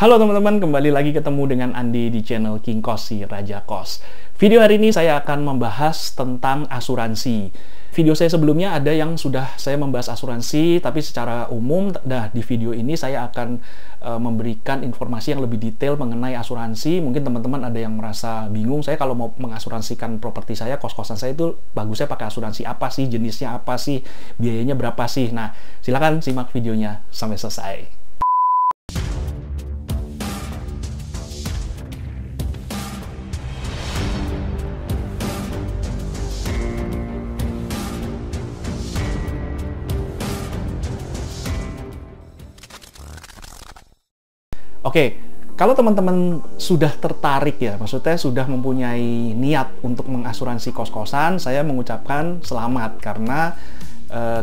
Halo teman-teman, kembali lagi ketemu dengan Andi di channel King Kos, si Raja Kos. Video hari ini saya akan membahas tentang asuransi. Video saya sebelumnya ada yang sudah saya membahas asuransi, tapi secara umum. Nah, di video ini saya akan memberikan informasi yang lebih detail mengenai asuransi. Mungkin teman-teman ada yang merasa bingung, saya kalau mau mengasuransikan properti saya, kos-kosan saya itu bagusnya pakai asuransi apa sih, jenisnya apa sih, biayanya berapa sih. Nah, silakan simak videonya sampai selesai. Oke, kalau teman-teman sudah tertarik ya, maksudnya sudah mempunyai niat untuk mengasuransi kos-kosan, saya mengucapkan selamat karena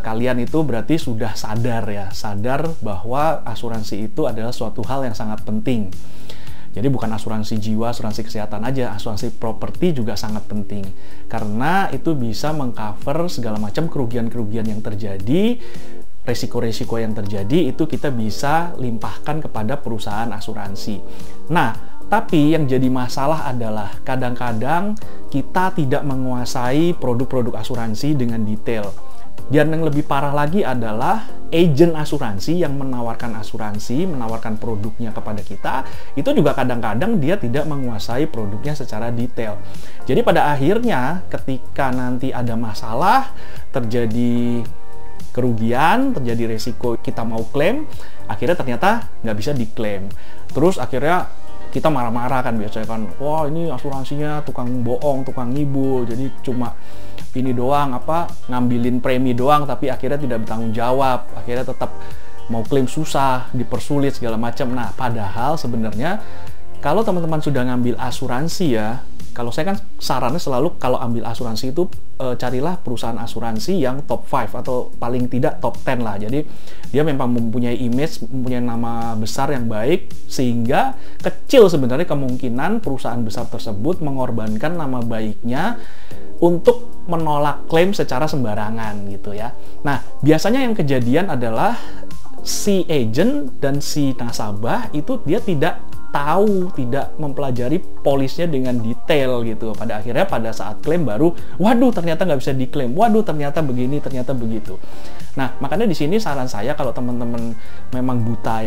kalian itu berarti sudah sadar bahwa asuransi itu adalah suatu hal yang sangat penting. Jadi bukan asuransi jiwa, asuransi kesehatan aja, asuransi properti juga sangat penting. Karena itu bisa mengcover segala macam kerugian-kerugian yang terjadi, resiko-resiko yang terjadi itu kita bisa limpahkan kepada perusahaan asuransi. Nah, tapi yang jadi masalah adalah kadang-kadang kita tidak menguasai produk-produk asuransi dengan detail. Dan yang lebih parah lagi adalah agen asuransi yang menawarkan asuransi, menawarkan produknya kepada kita, itu juga kadang-kadang dia tidak menguasai produknya secara detail. Jadi pada akhirnya ketika nanti ada masalah, terjadi kerugian, terjadi resiko kita mau klaim, akhirnya ternyata nggak bisa diklaim. Terus akhirnya kita marah-marah kan biasanya kan, wah ini asuransinya tukang bohong, tukang ngibul, jadi cuma ini doang, ngambilin premi doang, tapi akhirnya tidak bertanggung jawab, akhirnya tetap mau klaim susah, dipersulit segala macam. Nah, padahal sebenarnya kalau teman-teman sudah ngambil asuransi ya, kalau saya kan sarannya selalu kalau ambil asuransi itu carilah perusahaan asuransi yang top 5 atau paling tidak top 10 lah. Jadi dia memang mempunyai image, mempunyai nama besar yang baik, sehingga kecil sebenarnya kemungkinan perusahaan besar tersebut mengorbankan nama baiknya untuk menolak klaim secara sembarangan gitu ya. Nah, biasanya yang kejadian adalah si agent dan si nasabah itu dia tidak tahu, tidak mempelajari polisnya dengan detail gitu. Pada akhirnya pada saat klaim baru, waduh ternyata nggak bisa diklaim, waduh ternyata begini, ternyata begitu. Nah, makanya di sini saran saya kalau teman-teman memang buta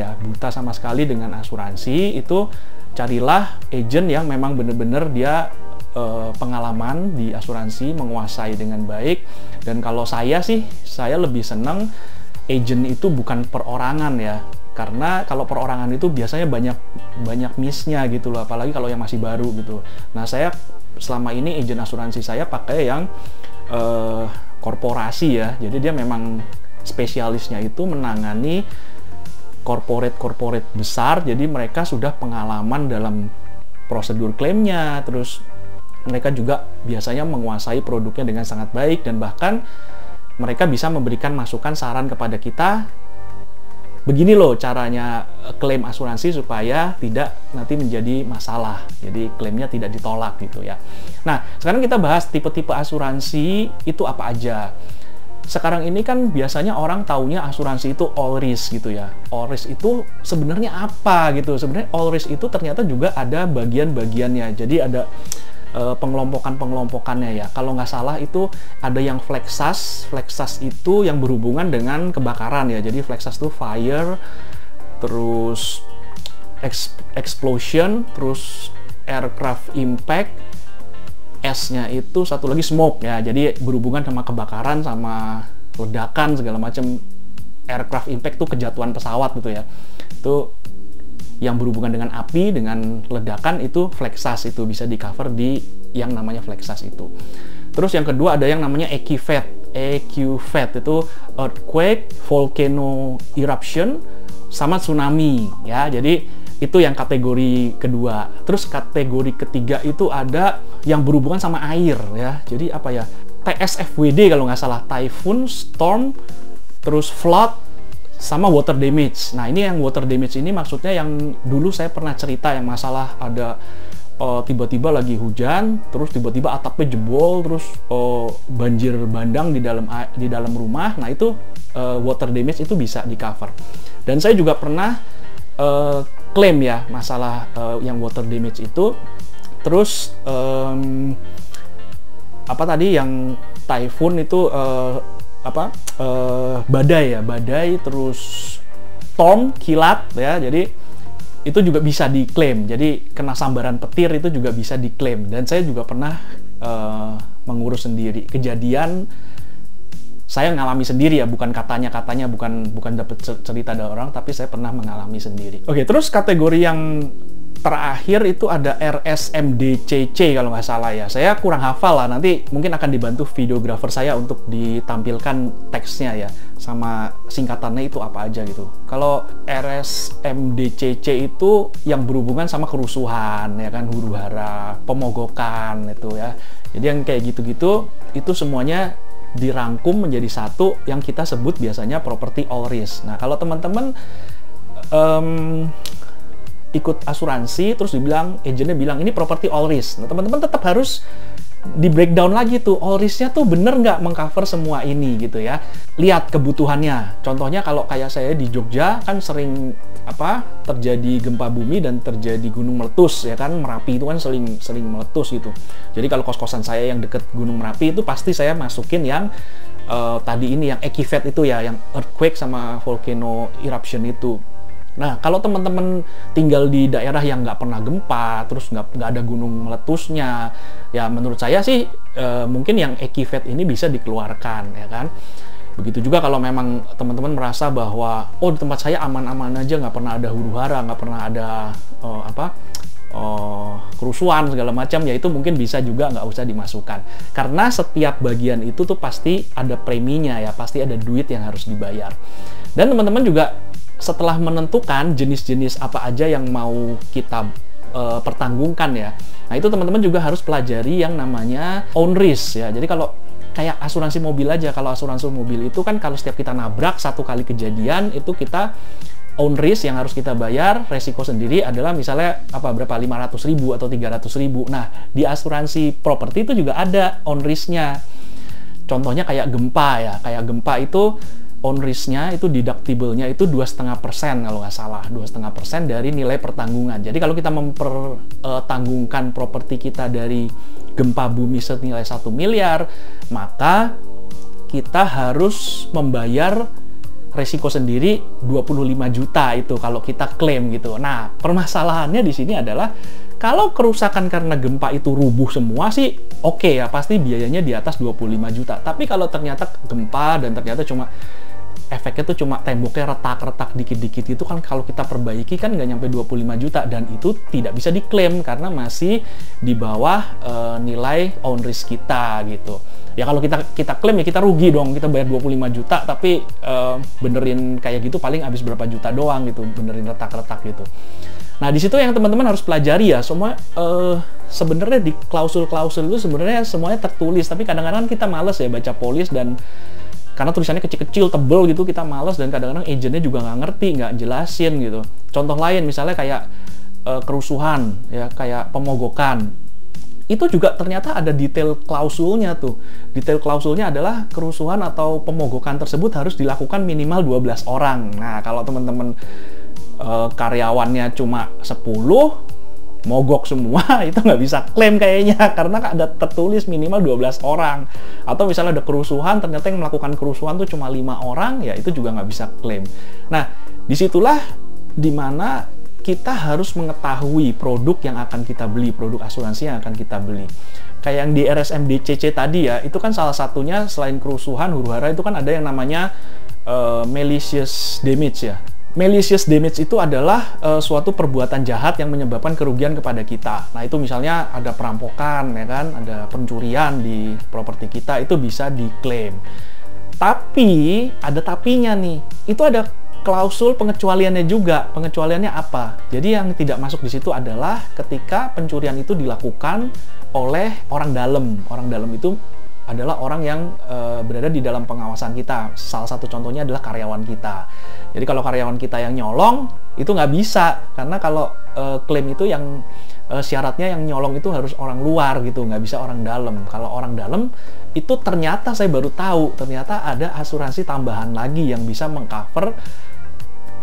sama sekali dengan asuransi, itu carilah agent yang memang benar-benar dia pengalaman di asuransi, menguasai dengan baik. Dan kalau saya sih, saya lebih senang agent itu bukan perorangan ya. Karena kalau perorangan itu biasanya banyak miss-nya gitu loh, apalagi kalau yang masih baru gitu. Nah, saya selama ini agen asuransi saya pakai yang korporasi ya. Jadi dia memang spesialisnya itu menangani corporate besar. Jadi mereka sudah pengalaman dalam prosedur klaimnya, terus mereka juga biasanya menguasai produknya dengan sangat baik, dan bahkan mereka bisa memberikan masukan saran kepada kita. Begini loh caranya klaim asuransi supaya tidak nanti menjadi masalah. Jadi klaimnya tidak ditolak gitu ya. Nah, sekarang kita bahas tipe-tipe asuransi itu apa aja. Sekarang ini kan biasanya orang taunya asuransi itu all risk gitu ya. All risk itu sebenarnya apa gitu. Sebenarnya all risk itu ternyata juga ada bagian-bagiannya. Jadi ada pengelompokannya ya. Kalau nggak salah itu ada yang Flexas itu yang berhubungan dengan kebakaran ya. Jadi Flexas itu fire, terus explosion, terus aircraft impact, S-nya itu satu lagi smoke ya. Jadi berhubungan sama kebakaran, sama ledakan segala macam. Aircraft impact itu kejatuhan pesawat gitu ya. Itu yang berhubungan dengan api, dengan ledakan, itu Flexas, itu bisa di cover di yang namanya Flexas itu. Terus yang kedua ada yang namanya EQFET itu earthquake, volcano eruption, sama tsunami ya. Jadi itu yang kategori kedua. Terus kategori ketiga itu ada yang berhubungan sama air ya. Jadi apa ya? TSFWD kalau nggak salah, typhoon, storm, terus flood, sama water damage. Nah, ini yang water damage ini maksudnya yang dulu saya pernah cerita yang masalah ada tiba-tiba lagi hujan, terus tiba-tiba atapnya jebol, terus banjir bandang di dalam rumah. Nah, itu water damage itu bisa di cover. Dan saya juga pernah klaim ya masalah yang water damage itu. Terus apa tadi yang typhoon itu badai, terus storm, kilat ya. Jadi itu juga bisa diklaim. Jadi kena sambaran petir itu juga bisa diklaim. Dan saya juga pernah mengurus sendiri. Kejadian saya ngalami sendiri ya, bukan katanya bukan dapat cerita dari orang, tapi saya pernah mengalami sendiri. Oke, terus kategori yang terakhir itu ada RSMDCC kalau nggak salah ya. Saya kurang hafal lah, nanti mungkin akan dibantu videografer saya untuk ditampilkan teksnya ya, sama singkatannya itu apa aja gitu. Kalau RSMDCC itu yang berhubungan sama kerusuhan ya kan, huru-hara, pemogokan itu ya. Jadi yang kayak gitu-gitu itu semuanya dirangkum menjadi satu yang kita sebut biasanya property all risk. Nah, kalau teman-teman ikut asuransi terus agentnya bilang ini property all risk. Nah, teman-teman tetap harus di breakdown lagi tuh, all risk-nya tuh bener nggak mengcover semua ini gitu ya. Lihat kebutuhannya. Contohnya kalau kayak saya di Jogja kan sering terjadi gempa bumi dan terjadi gunung meletus ya kan. Merapi itu kan sering meletus gitu. Jadi kalau kos-kosan saya yang deket Gunung Merapi itu pasti saya masukin yang tadi ini yang ekivet itu ya, yang earthquake sama volcano eruption itu. Nah, kalau teman-teman tinggal di daerah yang nggak pernah gempa, terus nggak ada gunung meletusnya, ya menurut saya sih mungkin yang ekivet ini bisa dikeluarkan ya kan. Begitu juga kalau memang teman-teman merasa bahwa di tempat saya aman-aman aja, nggak pernah ada huru-hara, nggak pernah ada kerusuhan segala macam, ya itu mungkin bisa juga nggak usah dimasukkan. Karena setiap bagian itu tuh pasti ada preminya ya, pasti ada duit yang harus dibayar. Dan teman-teman juga setelah menentukan jenis-jenis apa aja yang mau kita pertanggungkan ya, nah itu teman-teman juga harus pelajari yang namanya own risk ya. Jadi kalau kayak asuransi mobil aja, kalau asuransi mobil itu kan kalau setiap kita nabrak satu kali kejadian itu kita own risk yang harus kita bayar, resiko sendiri adalah misalnya berapa 500.000 atau 300.000. Nah, di asuransi properti itu juga ada own risk-nya. Contohnya kayak gempa ya, kayak gempa itu own risk-nya itu deductible-nya itu 2,5% kalau nggak salah, 2,5% dari nilai pertanggungan. Jadi kalau kita mempertanggungkan properti kita dari gempa bumi senilai 1 miliar, maka kita harus membayar resiko sendiri 25 juta itu kalau kita klaim gitu. Nah, permasalahannya di sini adalah kalau kerusakan karena gempa itu rubuh semua sih oke ya, pasti biayanya di atas 25 juta. Tapi kalau ternyata gempa dan ternyata cuma efeknya tuh cuma temboknya retak-retak dikit-dikit itu kan, kalau kita perbaiki kan nggak nyampe 25 juta dan itu tidak bisa diklaim karena masih di bawah nilai own risk kita gitu. Ya kalau kita klaim ya kita rugi dong, kita bayar 25 juta tapi benerin kayak gitu paling habis berapa juta doang gitu, benerin retak-retak gitu. Nah, di situ yang teman-teman harus pelajari ya, semua sebenarnya di klausul-klausul itu sebenarnya semuanya tertulis, tapi kadang-kadang kita males ya baca polis, dan karena tulisannya kecil-kecil, tebel gitu, kita males, dan kadang-kadang agentnya juga nggak ngerti, nggak jelasin gitu. Contoh lain misalnya kayak kerusuhan ya, kayak pemogokan. Itu juga ternyata ada detail klausulnya tuh. Detail klausulnya adalah kerusuhan atau pemogokan tersebut harus dilakukan minimal 12 orang. Nah, kalau teman-teman karyawannya cuma 10, mogok semua, itu nggak bisa klaim kayaknya, karena ada tertulis minimal 12 orang. Atau misalnya ada kerusuhan, ternyata yang melakukan kerusuhan tuh cuma 5 orang, ya itu juga nggak bisa klaim. Nah, disitulah dimana kita harus mengetahui produk yang akan kita beli, produk asuransi yang akan kita beli. Kayak yang di RSMDCC tadi ya, itu kan salah satunya selain kerusuhan, huru-hara, itu kan ada yang namanya malicious damage ya. Malicious damage itu adalah suatu perbuatan jahat yang menyebabkan kerugian kepada kita. Nah, itu misalnya ada perampokan ya kan, ada pencurian di properti kita, itu bisa diklaim. Tapi ada tapinya nih. Itu ada klausul pengecualiannya juga. Pengecualiannya apa? Jadi yang tidak masuk di situ adalah ketika pencurian itu dilakukan oleh orang dalam. Orang dalam itu adalah orang yang berada di dalam pengawasan kita. Salah satu contohnya adalah karyawan kita. Jadi kalau karyawan kita yang nyolong, itu nggak bisa. Karena kalau klaim itu yang syaratnya yang nyolong itu harus orang luar gitu, nggak bisa orang dalam. Kalau orang dalam, itu ternyata saya baru tahu, ternyata ada asuransi tambahan lagi yang bisa mengcover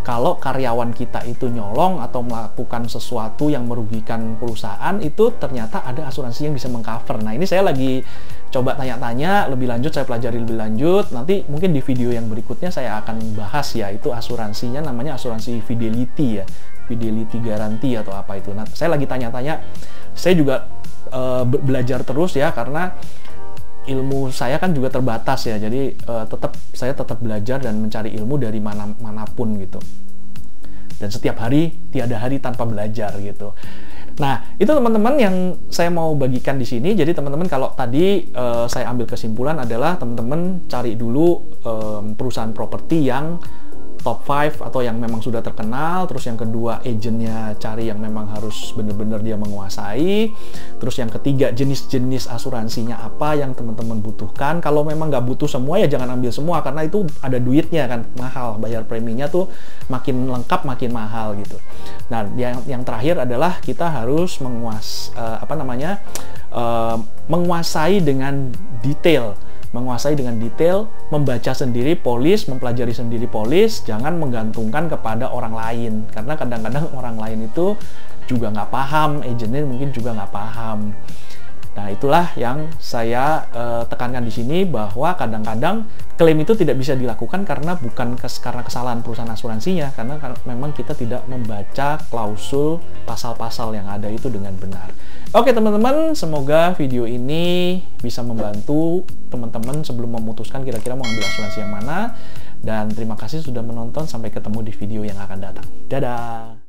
kalau karyawan kita itu nyolong atau melakukan sesuatu yang merugikan perusahaan, itu ternyata ada asuransi yang bisa mengcover. Nah, ini saya lagi coba tanya-tanya lebih lanjut, saya pelajari lebih lanjut. Nanti mungkin di video yang berikutnya saya akan bahas ya, itu asuransinya namanya asuransi Fidelity ya, Fidelity Guarantee atau apa itu. Nah, saya lagi tanya-tanya, saya juga belajar terus ya, karena ilmu saya kan juga terbatas ya, jadi saya tetap belajar dan mencari ilmu dari manapun gitu. Dan setiap hari, tiada hari tanpa belajar gitu. Nah, itu teman-teman yang saya mau bagikan di sini. Jadi teman-teman, kalau tadi saya ambil kesimpulan adalah teman-teman cari dulu perusahaan properti yang top 5 atau yang memang sudah terkenal. Terus yang kedua, agentnya cari yang memang harus benar-benar dia menguasai. Terus yang ketiga, jenis-jenis asuransinya apa yang teman-teman butuhkan. Kalau memang nggak butuh semua ya jangan ambil semua, karena itu ada duitnya kan, mahal, bayar preminya tuh makin lengkap makin mahal gitu. Nah, yang terakhir adalah kita harus menguasai dengan detail. Membaca sendiri polis, mempelajari sendiri polis, jangan menggantungkan kepada orang lain, karena kadang-kadang orang lain itu juga nggak paham, agennya mungkin juga nggak paham. Nah, itulah yang saya tekankan di sini, bahwa kadang-kadang klaim itu tidak bisa dilakukan karena bukan karena kesalahan perusahaan asuransinya, karena memang kita tidak membaca klausul pasal-pasal yang ada itu dengan benar. Oke teman-teman, semoga video ini bisa membantu teman-teman sebelum memutuskan kira-kira mau ambil asuransi yang mana. Dan terima kasih sudah menonton, sampai ketemu di video yang akan datang. Dadah!